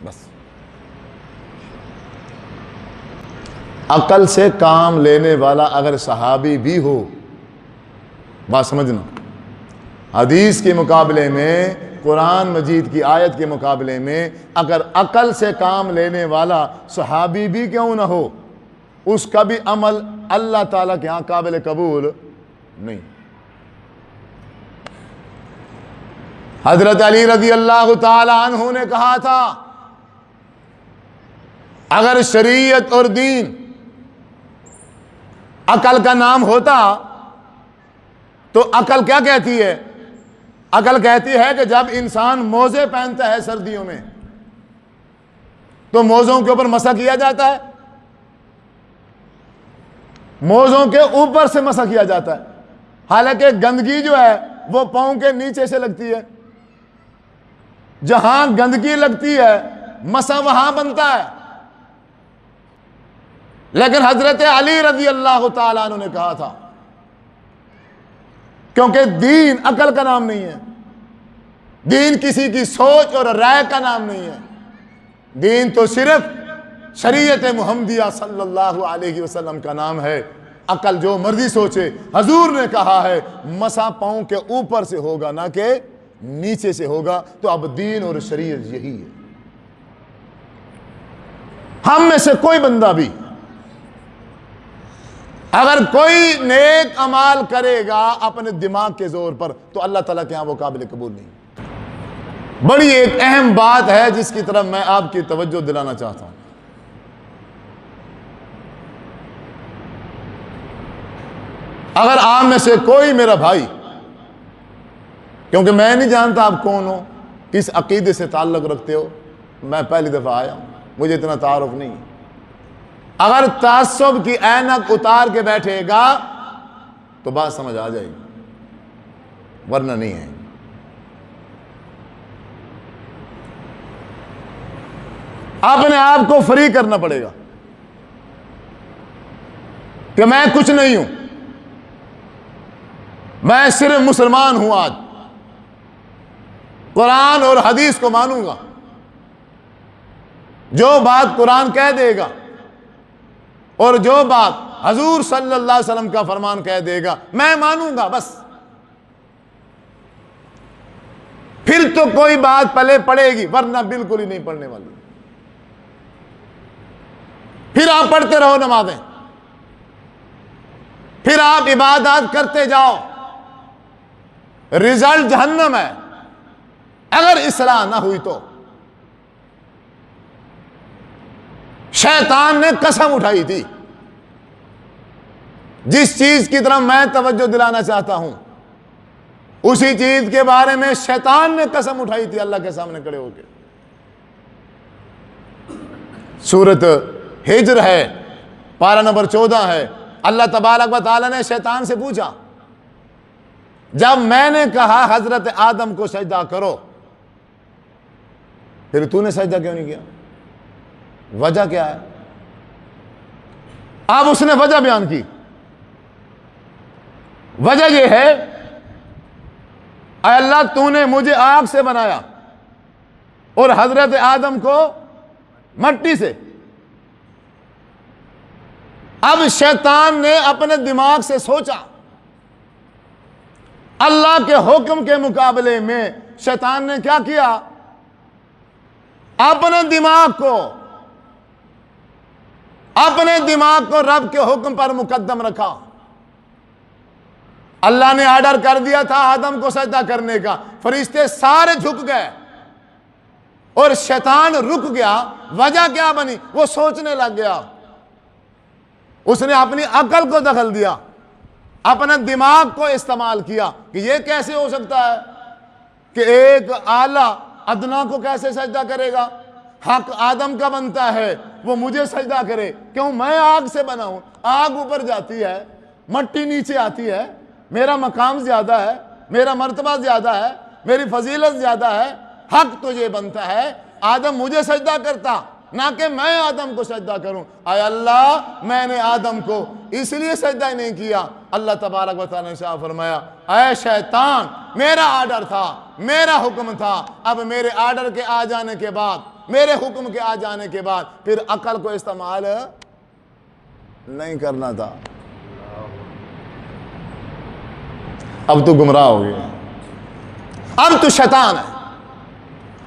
بس عقل سے کام لینے والا اگر صحابی بھی ہو، بات سمجھنا، حدیث کے مقابلے میں، قرآن مجید کی آیت کے مقابلے میں اگر عقل سے کام لینے والا صحابی بھی کیوں نہ ہو، اس کا بھی عمل اللہ تعالیٰ کے ہاں قابل قبول نہیں۔ حضرت علی رضی اللہ تعالی عنہ نے کہا تھا، اگر شریعت اور دین عقل کا نام ہوتا تو عقل کیا کہتی ہے؟ عقل کہتی ہے کہ جب انسان موزے پہنتا ہے سردیوں میں تو موزوں کے اوپر مسح کیا جاتا ہے، موزوں کے اوپر سے مسح کیا جاتا ہے، حالانکہ گندگی جو ہے وہ پاؤں کے نیچے سے لگتی ہے، جہاں گندگی لگتی ہے مسح وہاں بنتا ہے۔ لیکن حضرت علی رضی اللہ تعالیٰ عنہ نے کہا تھا، کیونکہ دین عقل کا نام نہیں ہے، دین کسی کی سوچ اور رائے کا نام نہیں ہے، دین تو صرف شریعت محمدیہ صلی اللہ علیہ وسلم کا نام ہے۔ عقل جو مرضی سوچے، حضور نے کہا ہے مسح پاؤں کے اوپر سے ہوگا نہ کہ نیچے سے ہوگا، تو اب دین اور شریعت یہی ہے۔ ہم میں سے کوئی بندہ بھی اگر کوئی نیک عمال کرے گا اپنے دماغ کے زور پر تو اللہ تعالیٰ کے ہاں وہ قابل قبول نہیں۔ بڑی ایک اہم بات ہے جس کی طرف میں آپ کی توجہ دلانا چاہتا ہوں۔ اگر آپ میں سے کوئی میرا بھائی، کیونکہ میں نہیں جانتا آپ کون ہو، کس عقیدے سے تعلق رکھتے ہو، میں پہلی دفعہ آیا ہوں، مجھے اتنا تعارف نہیں، اگر تعصب کی اینک اتار کے بیٹھے گا تو بات سمجھ آ جائے گی، ورنہ نہیں ہے۔ اپنے آپ کو فری کرنا پڑے گا کہ میں کچھ نہیں ہوں، میں صرف مسلمان ہوں، آج قرآن اور حدیث کو مانوں گا، جو بات قرآن کہہ دے گا اور جو بات حضور صلی اللہ علیہ وسلم کا فرمان کہہ دے گا میں مانوں گا، بس۔ پھر تو کوئی بات پلے پڑے گی، ورنہ بالکل ہی نہیں پڑھنے والی۔ پھر آپ پڑھتے رہو نمازیں، پھر آپ عبادات کرتے جاؤ، رزلٹ جہنم ہے اگر اصلاح نہ ہوئی تو۔ شیطان نے قسم اٹھائی تھی، جس چیز کی طرف میں توجہ دلانا چاہتا ہوں اسی چیز کے بارے میں شیطان نے قسم اٹھائی تھی اللہ کے سامنے کھڑے ہو کے۔ سورۃ ہجر ہے، پارہ نمبر 14 ہے۔ اللہ تبارک و تعالی نے شیطان سے پوچھا، جب میں نے کہا حضرت آدم کو سجدہ کرو پھر تو نے سجدہ کیوں نہیں کیا؟ وجہ کیا ہے؟ اب اس نے وجہ بیان کی۔ وجہ یہ ہے، اے اللہ تو نے مجھے آگ سے بنایا اور حضرت آدم کو مٹی سے۔ اب شیطان نے اپنے دماغ سے سوچا، اللہ کے حکم کے مقابلے میں شیطان نے کیا کیا؟ اپنے دماغ کو رب کے حکم پر مقدم رکھا۔ اللہ نے آرڈر کر دیا تھا آدم کو سجدہ کرنے کا، فرشتے سارے جھک گئے اور شیطان رک گیا۔ وجہ کیا بنی؟ وہ سوچنے لگ گیا، اس نے اپنی عقل کو دخل دیا، اپنے دماغ کو استعمال کیا کہ یہ کیسے ہو سکتا ہے کہ ایک اعلیٰ ادنا کو کیسے سجدہ کرے گا؟ حق آدم کا بنتا ہے وہ مجھے سجدہ کرے، کیوں؟ میں آگ سے بنا ہوں، آگ اوپر جاتی ہے، مٹی نیچے آتی ہے، میرا مقام زیادہ ہے، میرا مرتبہ زیادہ ہے، میری فضیلت زیادہ ہے، حق تو یہ بنتا ہے آدم مجھے سجدہ کرتا نہ کہ میں آدم کو سجدہ کروں۔ اے اللہ میں نے آدم کو اس لیے سجدہ ہی نہیں کیا۔ اللہ تبارک و تعالیٰ نے شاہ فرمایا، اے شیطان میرا آرڈر تھا، میرا حکم تھا، اب میرے آرڈر کے آ جانے کے بعد میرے حکم کے آ جانے کے بعد پھر عقل کو استعمال نہیں کرنا تھا. اب تو گمراہ ہو گیا، اب تو شیطان ہے،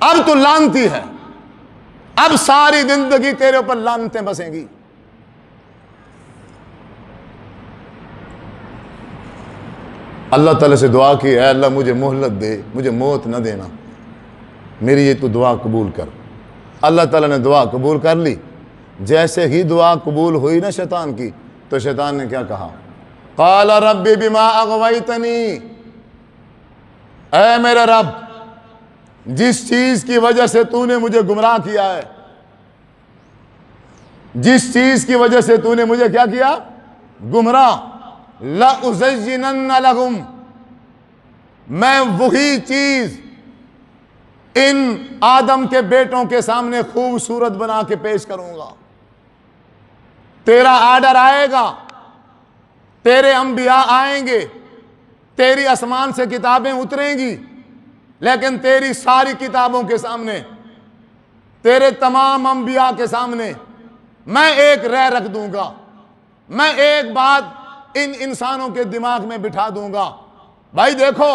اب تو لعنتی ہے، اب ساری زندگی تیرے اوپر لعنتیں بسیں گی. اللہ تعالیٰ سے دعا کی، اے اللہ مجھے مہلت دے، مجھے موت نہ دینا، میری یہ تو دعا قبول کر. اللہ تعالیٰ نے دعا قبول کر لی. جیسے ہی دعا قبول ہوئی نا شیطان کی، تو شیطان نے کیا کہا؟ قال رب بما اغویتنی، اے میرے رب جس چیز کی وجہ سے تو نے مجھے گمراہ کیا ہے، جس چیز کی وجہ سے تو نے مجھے کیا کیا؟ گمراہ. لَأُزَيِّنَنَّ لَهُمْ، میں وہی چیز ان آدم کے بیٹوں کے سامنے خوبصورت بنا کے پیش کروں گا. تیرا آرڈر آئے گا، تیرے انبیاء آئیں گے، تیری آسمان سے کتابیں اتریں گی، لیکن تیری ساری کتابوں کے سامنے، تیرے تمام انبیاء کے سامنے میں ایک رائے رکھ دوں گا. میں ایک بات ان انسانوں کے دماغ میں بٹھا دوں گا، بھائی دیکھو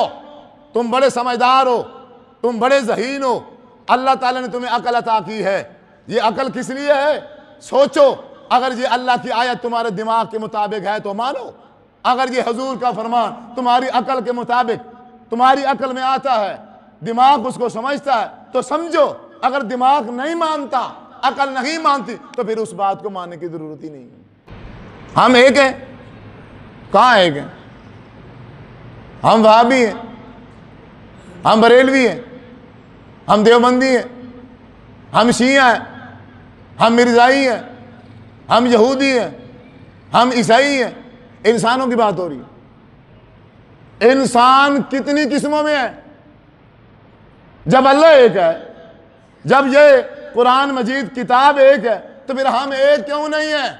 تم بڑے سمجھدار ہو، تم بڑے ذہین ہو، اللہ تعالیٰ نے تمہیں عقل عطا کی ہے. یہ عقل کس لیے ہے؟ سوچو، اگر یہ اللہ کی آیت تمہارے دماغ کے مطابق ہے تو مانو، اگر یہ حضور کا فرمان تمہاری عقل کے مطابق تمہاری عقل میں آتا ہے، دماغ اس کو سمجھتا ہے تو سمجھو. اگر دماغ نہیں مانتا، عقل نہیں مانتی، تو پھر اس بات کو ماننے کی ضرورت ہی نہیں. ہم ایک ہیں؟ کہاں ایک ہیں؟ ہم وہابی ہیں، ہم بریلوی ہیں، ہم دیوبندی ہیں، ہم شیعہ ہیں، ہم مرزائی ہیں، ہم یہودی ہیں، ہم عیسائی ہیں. انسانوں کی بات ہو رہی ہے. انسان کتنی قسموں میں ہے؟ جب اللہ ایک ہے، جب یہ قرآن مجید کتاب ایک ہے، تو پھر ہم ایک کیوں نہیں ہیں؟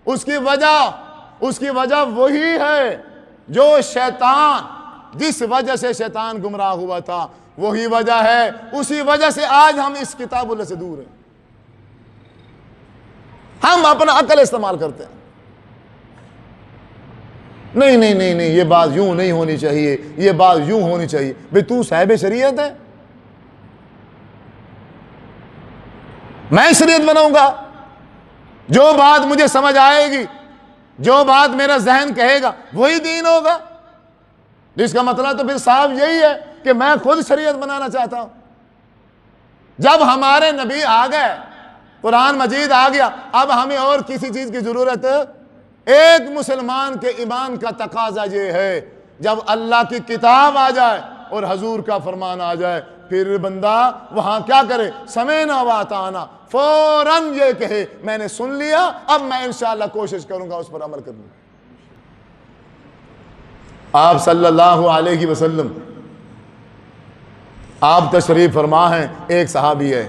اس کی وجہ وہی ہے جو شیطان، جس وجہ سے شیطان گمراہ ہوا تھا وہی وجہ ہے. اسی وجہ سے آج ہم اس کتاب اللہ سے دور ہیں. ہم اپنا عقل استعمال کرتے ہیں. نہیں نہیں نہیں نہیں، یہ بات یوں نہیں ہونی چاہیے، یہ بات یوں ہونی چاہیے. بھئی تو صاحب شریعت ہے، میں شریعت بناؤں گا. جو بات مجھے سمجھ آئے گی، جو بات میرا ذہن کہے گا، وہی دین ہوگا. جس کا مطلب تو پھر صاحب یہی ہے کہ میں خود شریعت بنانا چاہتا ہوں. جب ہمارے نبی آ گئے، قرآن مجید آ گیا، اب ہمیں اور کسی چیز کی ضرورت ہے؟ ایک مسلمان کے ایمان کا تقاضا یہ ہے، جب اللہ کی کتاب آ جائے اور حضور کا فرمان آ جائے، پھر بندہ وہاں کیا کرے؟ سمعنا واطعنا، فوراً یہ کہے میں نے سن لیا، اب میں انشاءاللہ کوشش کروں گا اس پر عمل کرنے. آپ صلی اللہ علیہ وسلم آپ تشریف فرما ہیں. ایک صحابی ہے،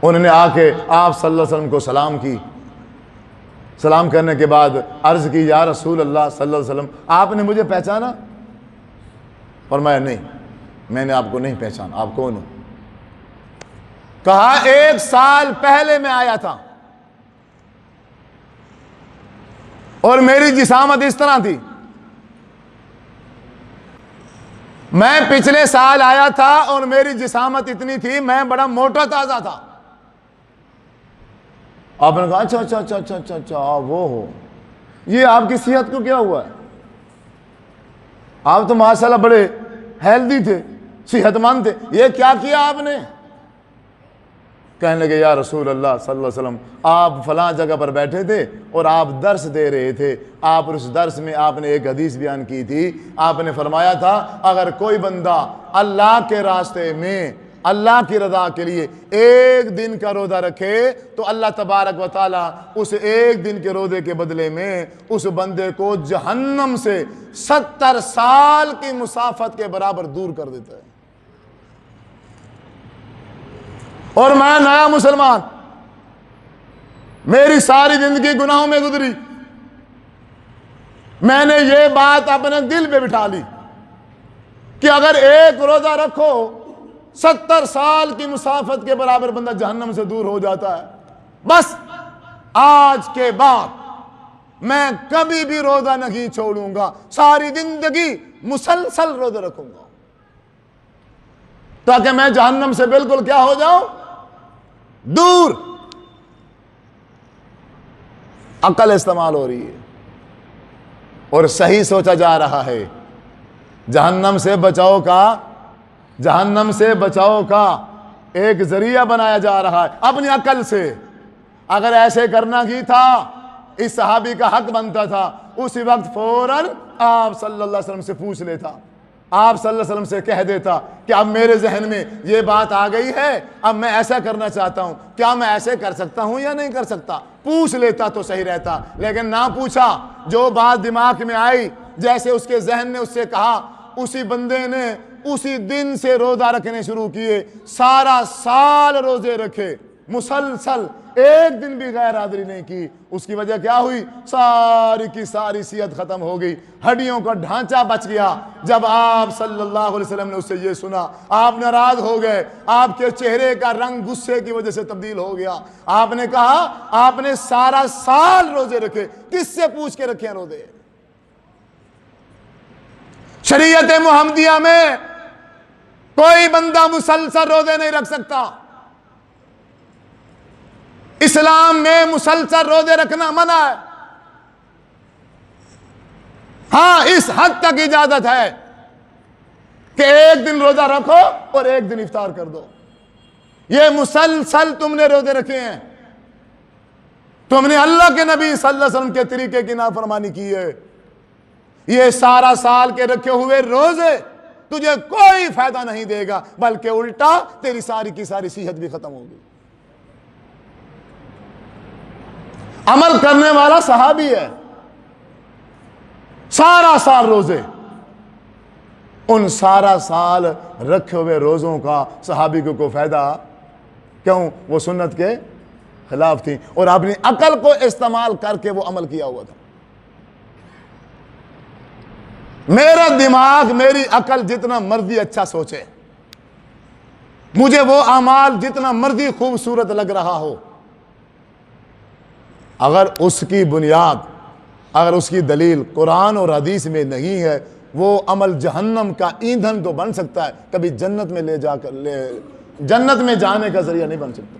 انہوں نے آ کے آپ صلی اللہ علیہ وسلم کو سلام کی. سلام کرنے کے بعد عرض کی، یا رسول اللہ صلی اللہ علیہ وسلم آپ نے مجھے پہچانا؟ فرمایا نہیں، میں نے آپ کو نہیں پہچانا، آپ کون ہو؟ کہا 1 سال پہلے میں آیا تھا اور میری جسامت اس طرح تھی. میں پچھلے سال آیا تھا اور میری جسامت اتنی تھی، میں بڑا موٹا تازہ تھا. آپ نے کہا اچھا اچھا اچھا اچھا اچھا اچھا وہ ہو. یہ آپ کی صحت کو کیا ہوا ہے؟ آپ تو ماشاءاللہ بڑے ہیلدی تھے، صحت مند تھے، یہ کیا کیا آپ نے؟ کہنے لگے یا رسول اللہ صلی اللہ علیہ وسلم آپ فلاں جگہ پر بیٹھے تھے اور آپ درس دے رہے تھے. آپ اس درس میں آپ نے ایک حدیث بیان کی تھی. آپ نے فرمایا تھا اگر کوئی بندہ اللہ کے راستے میں اللہ کی رضا کے لیے 1 دن کا روزہ رکھے تو اللہ تبارک و تعالی اس 1 دن کے روزے کے بدلے میں اس بندے کو جہنم سے 70 سال کی مسافت کے برابر دور کر دیتا ہے. اور میں نیا مسلمان، میری ساری زندگی گناہوں میں گزری، میں نے یہ بات اپنے دل پہ بٹھا لی کہ اگر 1 روزہ رکھو 70 سال کی مسافت کے برابر بندہ جہنم سے دور ہو جاتا ہے. بس آج کے بعد میں کبھی بھی روزہ نہیں چھوڑوں گا, ساری زندگی مسلسل روزہ رکھوں گا تاکہ میں جہنم سے بالکل کیا ہو جاؤں, دور. عقل استعمال ہو رہی ہے اور صحیح سوچا جا رہا ہے. جہنم سے بچاؤ کا ایک ذریعہ بنایا جا رہا ہے اپنی عقل سے. اگر ایسے کرنا ہی تھا, اس صحابی کا حق بنتا تھا اسی وقت فوراً آپ صلی اللہ علیہ وسلم سے پوچھ لیتا, آپ صلی اللہ علیہ وسلم سے کہہ دیتا کہ اب میرے ذہن میں یہ بات آ گئی ہے, اب میں ایسا کرنا چاہتا ہوں, کیا میں ایسے کر سکتا ہوں یا نہیں کر سکتا. پوچھ لیتا تو صحیح رہتا, لیکن نہ پوچھا. جو بات دماغ میں آئی, جیسے اس کے ذہن نے اس سے کہا, اسی بندے نے اسی دن سے روزہ رکھنے شروع کیے. سارا سال روزے رکھے مسلسل, ایک دن بھی غیر حاضری نہیں کی. اس کی وجہ کیا ہوئی, ساری کی ساری صحت ختم ہو گئی, ہڈیوں کا ڈھانچہ بچ گیا. جب آپ صلی اللہ علیہ وسلم نے اس سے یہ سنا, آپ ناراض ہو گئے, آپ کے چہرے کا رنگ غصے کی وجہ سے تبدیل ہو گیا. آپ نے کہا آپ نے سارا سال روزے رکھے, کس سے پوچھ کے رکھے روزے؟ شریعت محمدیہ میں کوئی بندہ مسلسل روزے نہیں رکھ سکتا. اسلام میں مسلسل روزے رکھنا منع ہے. ہاں اس حد تک اجازت ہے کہ ایک دن روزہ رکھو اور ایک دن افطار کر دو. یہ مسلسل تم نے روزے رکھے ہیں, تم نے اللہ کے نبی صلی اللہ علیہ وسلم کے طریقے کی نافرمانی کی ہے. یہ سارا سال کے رکھے ہوئے روزے تجھے کوئی فائدہ نہیں دے گا, بلکہ الٹا تیری ساری کی ساری صحت بھی ختم ہوگی. عمل کرنے والا صحابی ہے, سارا سال روزے. ان سارا سال رکھے ہوئے روزوں کا صحابی کو کوئی فائدہ کیوں؟ وہ سنت کے خلاف تھی اور اپنی عقل کو استعمال کر کے وہ عمل کیا ہوا تھا. میرا دماغ, میری عقل جتنا مرضی اچھا سوچے, مجھے وہ اعمال جتنا مرضی خوبصورت لگ رہا ہو, اگر اس کی بنیاد, اگر اس کی دلیل قرآن اور حدیث میں نہیں ہے, وہ عمل جہنم کا ایندھن تو بن سکتا ہے, کبھی جنت میں جنت میں جانے کا ذریعہ نہیں بن سکتا.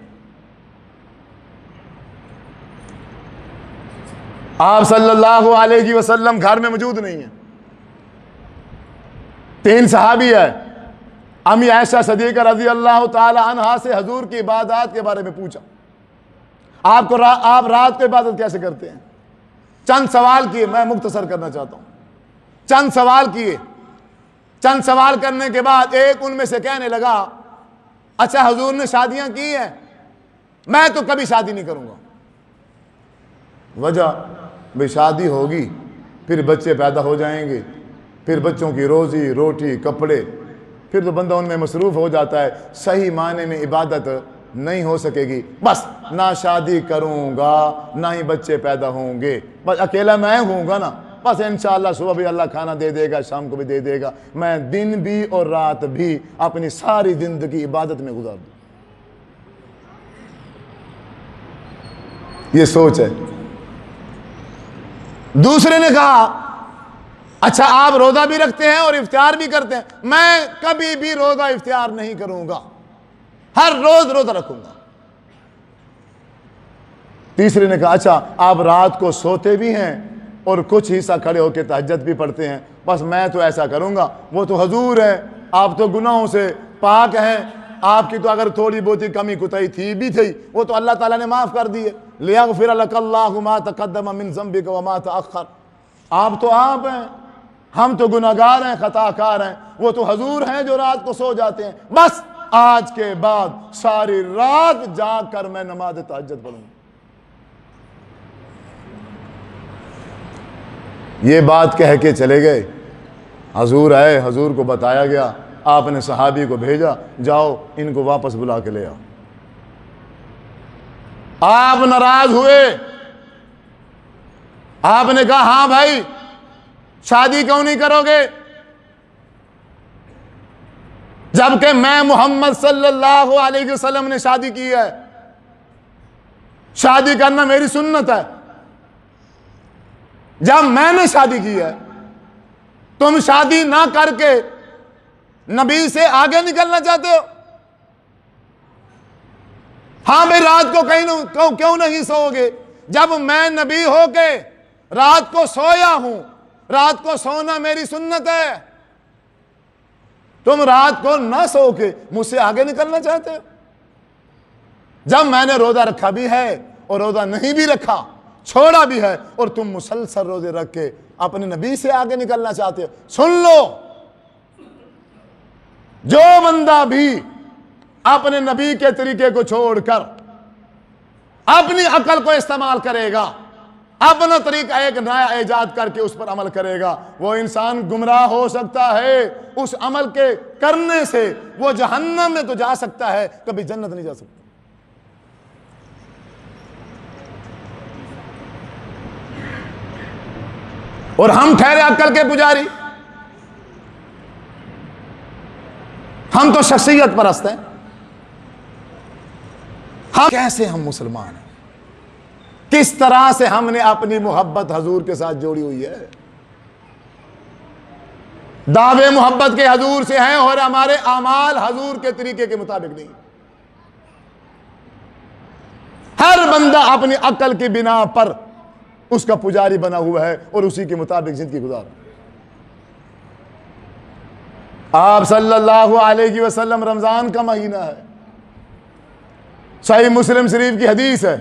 آپ صلی اللہ علیہ وسلم گھر میں موجود نہیں ہیں. 3 صحابی ہے. امی عائشہ صدیقہ رضی اللہ تعالی عنہا سے حضور کی عبادات کے بارے میں پوچھا, آپ رات کو عبادت کیسے کرتے ہیں؟ چند سوال کیے, میں مختصر کرنا چاہتا ہوں. چند سوال کیے, چند سوال کرنے کے بعد ایک ان میں سے کہنے لگا, اچھا حضور نے شادیاں کی ہیں, میں تو کبھی شادی نہیں کروں گا. وجہ بھئی شادی ہوگی, پھر بچے پیدا ہو جائیں گے, پھر بچوں کی روزی روٹی کپڑے, پھر تو بندہ ان میں مصروف ہو جاتا ہے, صحیح معنی میں عبادت نہیں ہو سکے گی. بس نہ شادی کروں گا نہ ہی بچے پیدا ہوں گے, بس اکیلا میں ہوں گا نا, بس انشاءاللہ صبح بھی اللہ کھانا دے دے گا, شام کو بھی دے دے گا, میں دن بھی اور رات بھی اپنی ساری زندگی عبادت میں گزار دوں. یہ سوچ ہے. دوسرے نے کہا, اچھا آپ روزہ بھی رکھتے ہیں اور افطار بھی کرتے ہیں, میں کبھی بھی روزہ افطار نہیں کروں گا, ہر روز روزہ رکھوں گا. تیسرے نے کہا, اچھا آپ رات کو سوتے بھی ہیں اور کچھ حصہ کھڑے ہو کے تہجد بھی پڑھتے ہیں, بس میں تو ایسا کروں گا. وہ تو حضور ہے, آپ تو گناہوں سے پاک ہیں, آپ کی تو اگر تھوڑی بہت کمی کوتاہی تھی بھی تھی, وہ تو اللہ تعالیٰ نے معاف کر دی ہے. لِيَغْفِرَ لَكَ اللَّهُ مَا تَقَدَّمَ مِن ذَنبِكَ وَمَا تَأَخَّرَ. آپ تو آپ ہیں, ہم تو گناہگار ہیں, خطا کار ہیں, وہ تو حضور ہیں جو رات کو سو جاتے ہیں. بس آج کے بعد ساری رات جاگ کر میں نماز تہجد پڑھوں. یہ بات کہہ کے چلے گئے. حضور آئے, حضور کو بتایا گیا, آپ نے صحابی کو بھیجا, جاؤ ان کو واپس بلا کے لے آؤ. آپ ناراض ہوئے, آپ نے کہا ہاں بھائی شادی کیوں نہیں کرو گے؟ جبکہ میں محمد صلی اللہ علیہ وسلم نے شادی کی ہے، شادی کرنا میری سنت ہے۔ جب میں نے شادی کی ہے، تم شادی نہ کر کے نبی سے آگے نکلنا چاہتے ہو؟ ہاں بھئی رات کو کیوں نہیں سو گے؟ جب میں نبی ہو کے رات کو سویا ہوں، رات کو سونا میری سنت ہے، تم رات کو نہ سو کے مجھ سے آگے نکلنا چاہتے ہو؟ جب میں نے روزہ رکھا بھی ہے اور روزہ نہیں بھی رکھا، چھوڑا بھی ہے، اور تم مسلسل روزے رکھ کے اپنے نبی سے آگے نکلنا چاہتے ہو، سن لو، جو بندہ بھی اپنے نبی کے طریقے کو چھوڑ کر اپنی عقل کو استعمال کرے گا، اپنا طریقہ ایک نیا ایجاد کر کے اس پر عمل کرے گا، وہ انسان گمراہ ہو سکتا ہے۔ اس عمل کے کرنے سے وہ جہنم میں تو جا سکتا ہے، کبھی جنت نہیں جا سکتا۔ اور ہم ٹھہرے عقل کے پجاری، ہم تو شخصیت پرست ہیں۔ ہم کیسے ہم مسلمان ہیں؟ کس طرح سے ہم نے اپنی محبت حضور کے ساتھ جوڑی ہوئی ہے؟ دعوے محبت کے حضور سے ہیں اور ہمارے اعمال حضور کے طریقے کے مطابق نہیں۔ ہر بندہ اپنی عقل کی بنا پر اس کا پجاری بنا ہوا ہے اور اسی کے مطابق زندگی گزار۔ آپ صلی اللہ علیہ وسلم، رمضان کا مہینہ ہے، صحیح مسلم شریف کی حدیث ہے،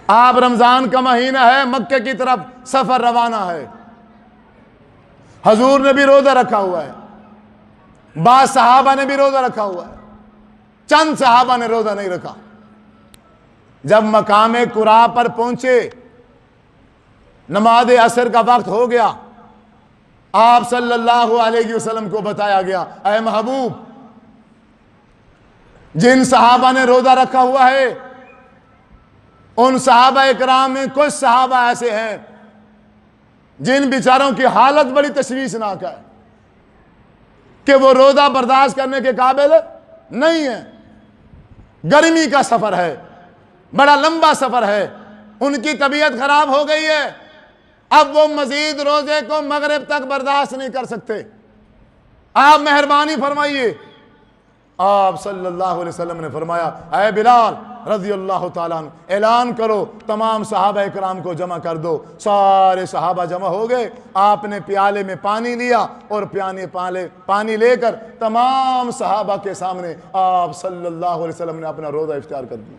آپ رمضان کا مہینہ ہے، مکے کی طرف سفر روانہ ہے، حضور نے بھی روزہ رکھا ہوا ہے، بعض صحابہ نے بھی روزہ رکھا ہوا ہے، چند صحابہ نے روزہ نہیں رکھا۔ جب مقام قرا پر پہنچے، نماز عصر کا وقت ہو گیا، آپ صلی اللہ علیہ وسلم کو بتایا گیا، اے محبوب، جن صحابہ نے روزہ رکھا ہوا ہے ان صحابہ اکرام میں کچھ صحابہ ایسے ہیں جن بیچاروں کی حالت بڑی تشویشناک ہے کہ وہ روزہ برداشت کرنے کے قابل نہیں ہے۔ گرمی کا سفر ہے، بڑا لمبا سفر ہے، ان کی طبیعت خراب ہو گئی ہے، اب وہ مزید روزے کو مغرب تک برداشت نہیں کر سکتے۔ آپ مہربانی فرمائیے۔ آپ صلی اللہ علیہ وسلم نے فرمایا، اے بلال رضی اللہ تعالیٰ عنہ، اعلان کرو، تمام صحابہ اکرام کو جمع کر دو۔ سارے صحابہ جمع ہو گئے، آپ نے پیالے میں پانی لیا اور پانی لے کر تمام صحابہ کے سامنے آپ صلی اللہ علیہ وسلم نے اپنا روزہ افطار کر دیا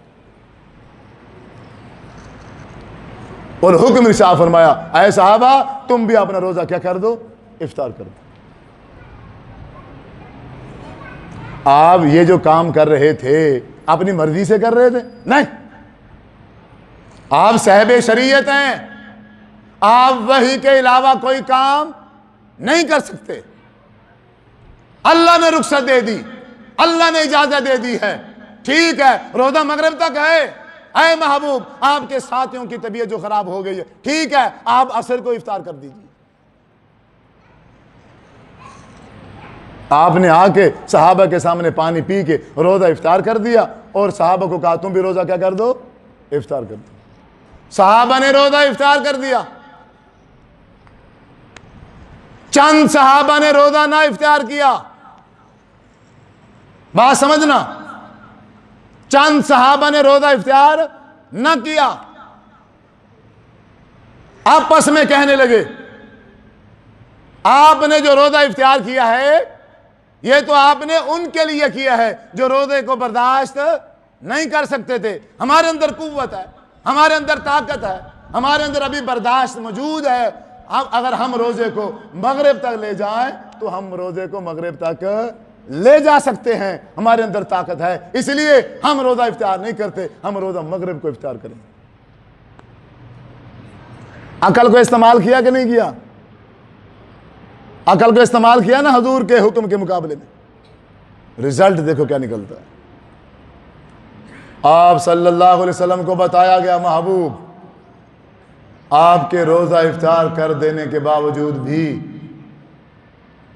اور حکم ارشاد فرمایا، اے صحابہ تم بھی اپنا روزہ کیا کر دو؟ افطار کر دو۔ آپ یہ جو کام کر رہے تھے اپنی مرضی سے کر رہے تھے؟ نہیں، آپ صاحب شریعت ہیں، آپ وحی کے علاوہ کوئی کام نہیں کر سکتے۔ اللہ نے رخصت دے دی، اللہ نے اجازت دے دی ہے، ٹھیک ہے، روزہ مغرب تک ہے۔ اے محبوب، آپ کے ساتھیوں کی طبیعت جو خراب ہو گئی ہے، ٹھیک ہے، آپ عصر کو افطار کر دیجیے۔ آپ نے آ کے صحابہ کے سامنے پانی پی کے روزہ افطار کر دیا اور صحابہ کو کہا تم بھی روزہ کیا کر دو؟ افطار کر دو۔ صحابہ نے روزہ افطار کر دیا۔ چند صحابہ نے روزہ نہ افطار کیا، بات سمجھنا، چند صحابہ نے روزہ افطار نہ کیا، آپس میں کہنے لگے آپ نے جو روزہ افطار کیا ہے یہ تو آپ نے ان کے لیے کیا ہے جو روزے کو برداشت نہیں کر سکتے تھے۔ ہمارے اندر قوت ہے، ہمارے اندر طاقت ہے، ہمارے اندر ابھی برداشت موجود ہے، اگر ہم روزے کو مغرب تک لے جائیں تو ہم روزے کو مغرب تک لے جا سکتے ہیں، ہمارے اندر طاقت ہے، اس لیے ہم روزہ افطار نہیں کرتے، ہم روزہ مغرب کو افطار کریں۔ عقل کو استعمال کیا کہ نہیں کیا؟ عقل کو استعمال کیا نا حضور کے حکم کے مقابلے میں، رزلٹ دیکھو کیا نکلتا ہے۔ آپ صلی اللہ علیہ وسلم کو بتایا گیا، محبوب آپ کے روزہ افطار کر دینے کے باوجود بھی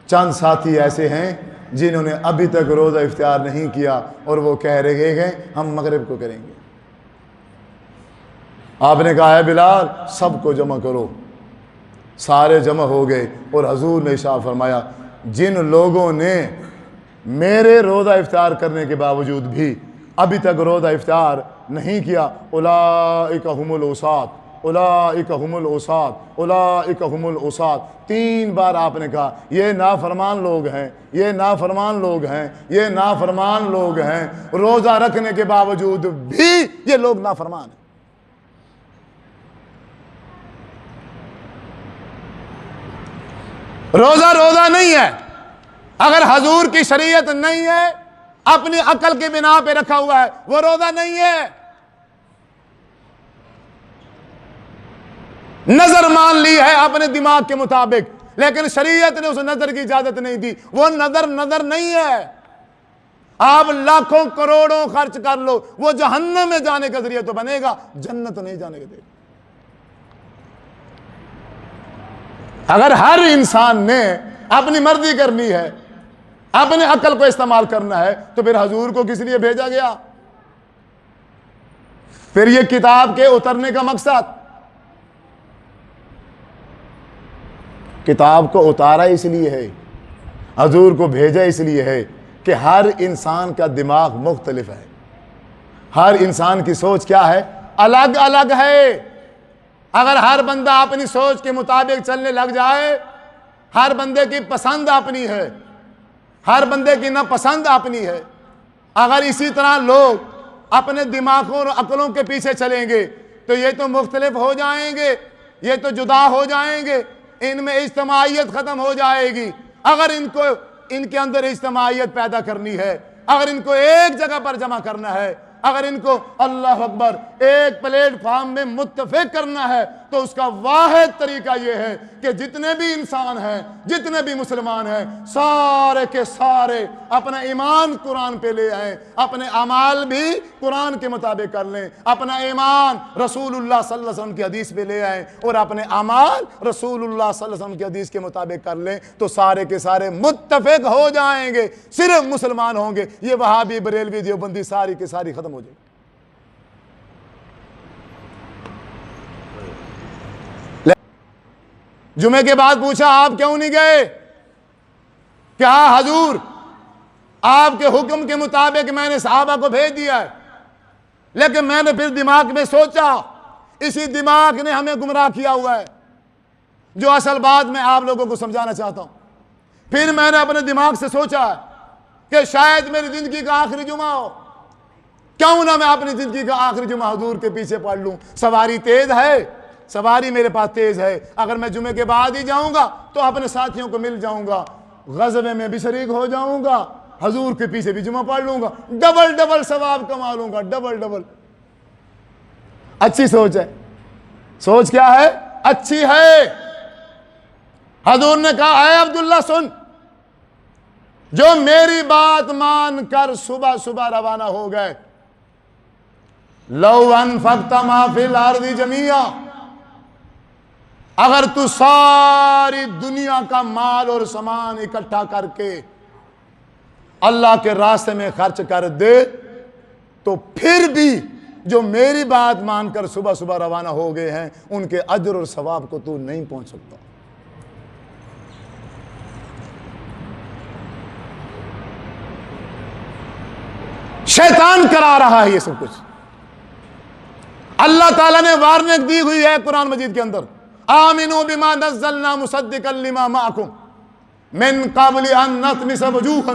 چند ساتھی ایسے ہیں جنہوں نے ابھی تک روزہ افطار نہیں کیا اور وہ کہہ رہے ہیں ہم مغرب کو کریں گے۔ آپ نے کہا ہے بلال سب کو جمع کرو، سارے جمع ہو گئے، اور حضور نے ارشاد فرمایا جن لوگوں نے میرے روزہ افطار کرنے کے باوجود بھی ابھی تک روزہ افطار نہیں کیا، اولئک هم العصاة، اولئک هم العصاة، اولئک هم العصاة، 3 بار آپ نے کہا یہ نافرمان لوگ ہیں، یہ نافرمان لوگ ہیں، یہ نافرمان لوگ ہیں، روزہ رکھنے کے باوجود بھی یہ لوگ نافرمان ہیں۔ روزہ نہیں ہے، اگر حضور کی شریعت نہیں ہے، اپنی عقل کے بنا پہ رکھا ہوا ہے، وہ روزہ نہیں ہے۔ نظر مان لی ہے اپنے دماغ کے مطابق، لیکن شریعت نے اس نظر کی اجازت نہیں دی، وہ نظر نہیں ہے۔ آپ لاکھوں کروڑوں خرچ کر لو، وہ جہنم میں جانے کا ذریعہ تو بنے گا، جنت نہیں جانے کا دے گا۔ اگر ہر انسان نے اپنی مرضی کرنی ہے، اپنے عقل کو استعمال کرنا ہے، تو پھر حضور کو کس لیے بھیجا گیا؟ پھر یہ کتاب کے اترنے کا مقصد، کتاب کو اتارا اس لیے ہے، حضور کو بھیجا اس لیے ہے کہ ہر انسان کا دماغ مختلف ہے، ہر انسان کی سوچ کیا ہے؟ الگ الگ ہے۔ اگر ہر بندہ اپنی سوچ کے مطابق چلنے لگ جائے، ہر بندے کی پسند اپنی ہے، ہر بندے کی ناپسند اپنی ہے، اگر اسی طرح لوگ اپنے دماغوں اور عقلوں کے پیچھے چلیں گے تو یہ تو مختلف ہو جائیں گے، یہ تو جدا ہو جائیں گے، ان میں اجتماعیت ختم ہو جائے گی۔ اگر ان کے اندر اجتماعیت پیدا کرنی ہے، اگر ان کو ایک جگہ پر جمع کرنا ہے، اگر ان کو اللہ اکبر ایک پلیٹ فارم میں متفق کرنا ہے، تو اس کا واحد طریقہ یہ ہے کہ جتنے بھی انسان ہیں، جتنے بھی مسلمان ہیں، سارے کے سارے اپنا ایمان قرآن پہ لے آئیں، اپنے اعمال بھی قرآن کے مطابق کر لیں، اپنا ایمان رسول اللہ صلی اللہ علیہ وسلم کی حدیث پہ لے آئیں، اور اپنے اعمال رسول اللہ صلی اللہ علیہ وسلم کی حدیث کے مطابق کر لیں، تو سارے کے سارے متفق ہو جائیں گے، صرف مسلمان ہوں گے۔ یہ وہابی بریلوی دیوبندی ساری کی ساری ختم ہو جائے گی۔ جمعے کے بعد پوچھا آپ کیوں نہیں گئے؟ کیا حضور آپ کے حکم کے مطابق میں نے صحابہ کو بھیج دیا ہے، لیکن میں نے پھر دماغ میں سوچا، اسی دماغ نے ہمیں گمراہ کیا ہوا ہے، جو اصل بات میں آپ لوگوں کو سمجھانا چاہتا ہوں۔ پھر میں نے اپنے دماغ سے سوچا کہ شاید میری زندگی کا آخری جمعہ ہو، کیوں نہ میں اپنی زندگی کا آخری جمعہ حضور کے پیچھے پڑھ لوں۔ سواری تیز ہے، سواری میرے پاس تیز ہے، اگر میں جمعے کے بعد ہی جاؤں گا تو اپنے ساتھیوں کو مل جاؤں گا، غزوے میں بھی شریک ہو جاؤں گا، حضور کے پیچھے بھی جمعہ پڑھ لوں گا، ڈبل ثواب کما لوں گا، ڈبل۔ اچھی سوچ ہے، سوچ کیا ہے؟ اچھی ہے۔ حضور نے کہا اے عبداللہ سن، جو میری بات مان کر صبح صبح روانہ ہو گئے، لو انفقت ما فی الارض جمیعا، اگر تو ساری دنیا کا مال اور سامان اکٹھا کر کے اللہ کے راستے میں خرچ کر دے، تو پھر بھی جو میری بات مان کر صبح صبح روانہ ہو گئے ہیں، ان کے اجر اور ثواب کو تو نہیں پہنچ سکتا۔ شیطان کرا رہا ہے یہ سب کچھ۔ اللہ تعالیٰ نے وارننگ دی ہوئی ہے قرآن مجید کے اندر، آمنوا بما نزلنا مصدقا لما معکم من قبل ان نطمس وجوہا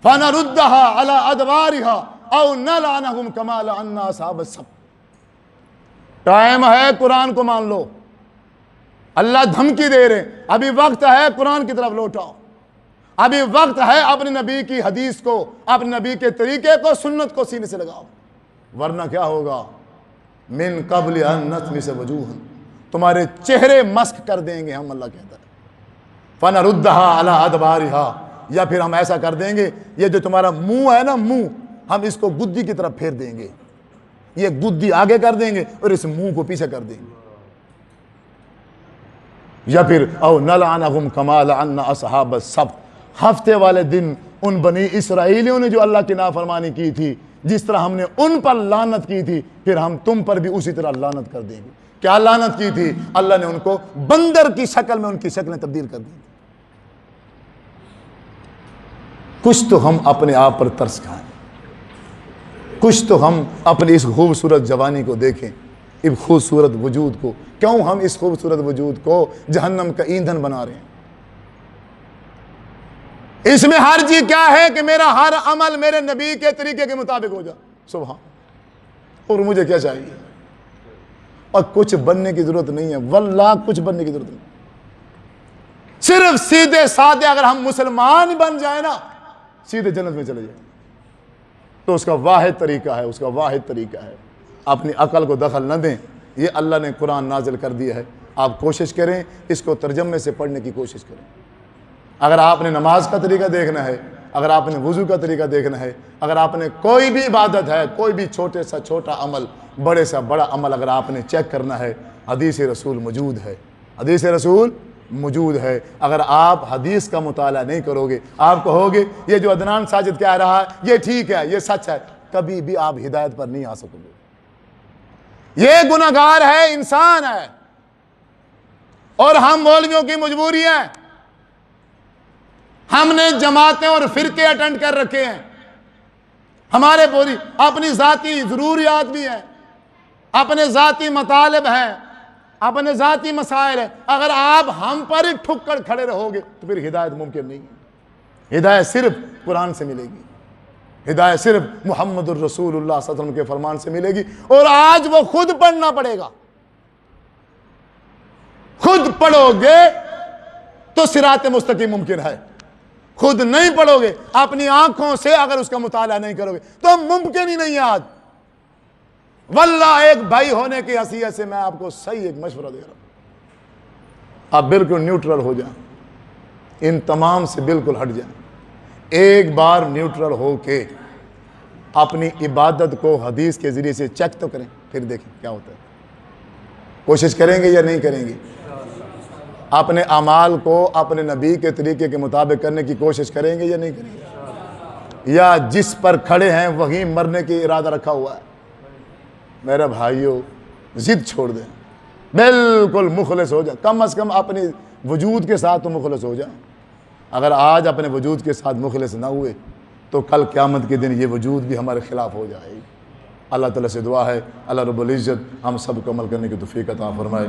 فنردها على ادبارها او نلعنهم كما لعنا اصحاب السبت۔ ٹائم ہے، قرآن کو مان لو۔ اللہ دھمکی دے رہے، ابھی وقت ہے، قرآن کی طرف لوٹاؤ، ابھی وقت ہے، اپنے نبی کی حدیث کو، اپنے نبی کے طریقے کو، سنت کو سینے سے لگاؤ، ورنہ کیا ہوگا؟ من قبل ان نطمس وجوہا، تمہارے چہرے مسخ کر دیں گے ہم، اللہ کہتا ہے، فَنَرُدَّهَا عَلَىٰ أَدْبَارِهَا، یا پھر ہم ایسا کر دیں گے، یہ جو تمہارا منہ ہے نا، منہ، ہم اس کو گدی کی طرف پھیر دیں گے، یہ گدی آگے کر دیں گے اور اس منہ کو پیچھے کر دیں گے، یا پھر او نلعنہم کما لعنا اصحاب السبت، ہفتے والے دن ان بنی اسرائیلیوں نے جو اللہ کی نافرمانی کی تھی، جس طرح ہم نے ان پر لعنت کی تھی، پھر ہم تم پر بھی اسی طرح لعنت کر دیں گے۔ کیا لعنت کی تھی؟ اللہ نے ان کو بندر کی شکل میں ان کی شکلیں تبدیل کر دی۔ کچھ تو ہم اپنے آپ پر ترس کھائیں، کچھ تو ہم اپنی اس خوبصورت جوانی کو دیکھیں، اس خوبصورت وجود کو۔ کیوں ہم اس خوبصورت وجود کو جہنم کا ایندھن بنا رہے ہیں؟ اس میں ہر چیز کیا ہے کہ میرا ہر عمل میرے نبی کے طریقے کے مطابق ہو جائے، سبحان۔ اور مجھے کیا چاہیے؟ اور کچھ بننے کی ضرورت نہیں ہے، واللہ کچھ بننے کی ضرورت نہیں۔ صرف سیدھے سادے اگر ہم مسلمان بن جائیں نا، سیدھے جنت میں چلے جائیں، تو اس کا واحد طریقہ ہے، اس کا واحد طریقہ ہے، اپنی عقل کو دخل نہ دیں۔ یہ اللہ نے قرآن نازل کر دیا ہے، آپ کوشش کریں اس کو ترجمے سے پڑھنے کی کوشش کریں۔ اگر آپ نے نماز کا طریقہ دیکھنا ہے، اگر آپ نے وضو کا طریقہ دیکھنا ہے، اگر آپ نے کوئی بھی عبادت ہے، کوئی بھی چھوٹے سا چھوٹا عمل، بڑے سا بڑا عمل اگر آپ نے چیک کرنا ہے، حدیث رسول موجود ہے، حدیث رسول موجود ہے۔ اگر آپ حدیث کا مطالعہ نہیں کرو گے، آپ کہو گے یہ جو عدنان ساجد کہہ رہا ہے یہ ٹھیک ہے، یہ سچ ہے، کبھی بھی آپ ہدایت پر نہیں آ سکو گے۔ یہ گناہگار ہے، انسان ہے، اور ہم مولویوں کی مجبوری ہے، ہم نے جماعتیں اور فرقے اٹینڈ کر رکھے ہیں، ہمارے پوری اپنی ذاتی ضروریات بھی ہیں، اپنے ذاتی مطالب ہیں، اپنے ذاتی مسائل ہیں۔ اگر آپ ہم پر ہی ٹھک کر کھڑے رہو گے تو پھر ہدایت ممکن نہیں ہے۔ ہدایت صرف قرآن سے ملے گی، ہدایت صرف محمد الرسول اللہ صلی اللہ علیہ وسلم کے فرمان سے ملے گی، اور آج وہ خود پڑھنا پڑے گا۔ خود پڑھو گے تو صراط مستقیم ممکن ہے، خود نہیں پڑھو گے، اپنی آنکھوں سے اگر اس کا مطالعہ نہیں کرو گے تو ممکن ہی نہیں ہے آج۔ واللہ ایک بھائی ہونے کی حیثیت سے میں آپ کو صحیح ایک مشورہ دے رہا ہوں، آپ بالکل نیوٹرل ہو جائیں، ان تمام سے بالکل ہٹ جائیں۔ ایک بار نیوٹرل ہو کے اپنی عبادت کو حدیث کے ذریعے سے چیک تو کریں، پھر دیکھیں کیا ہوتا ہے۔ کوشش کریں گے یا نہیں کریں گے؟ اپنے اعمال کو اپنے نبی کے طریقے کے مطابق کرنے کی کوشش کریں گے یا نہیں کریں گے؟ یا جس پر کھڑے ہیں وہیں مرنے کی ارادہ رکھا ہوا ہے؟ میرے بھائیوں، ضد چھوڑ دیں، بالکل مخلص ہو جائیں، کم از کم اپنی وجود کے ساتھ تو مخلص ہو جائیں۔ اگر آج اپنے وجود کے ساتھ مخلص نہ ہوئے تو کل قیامت کے دن یہ وجود بھی ہمارے خلاف ہو جائے گی۔ اللہ تعالیٰ سے دعا ہے اللہ رب العزت ہم سب کو عمل کرنے کی توفیق عطا فرمائے۔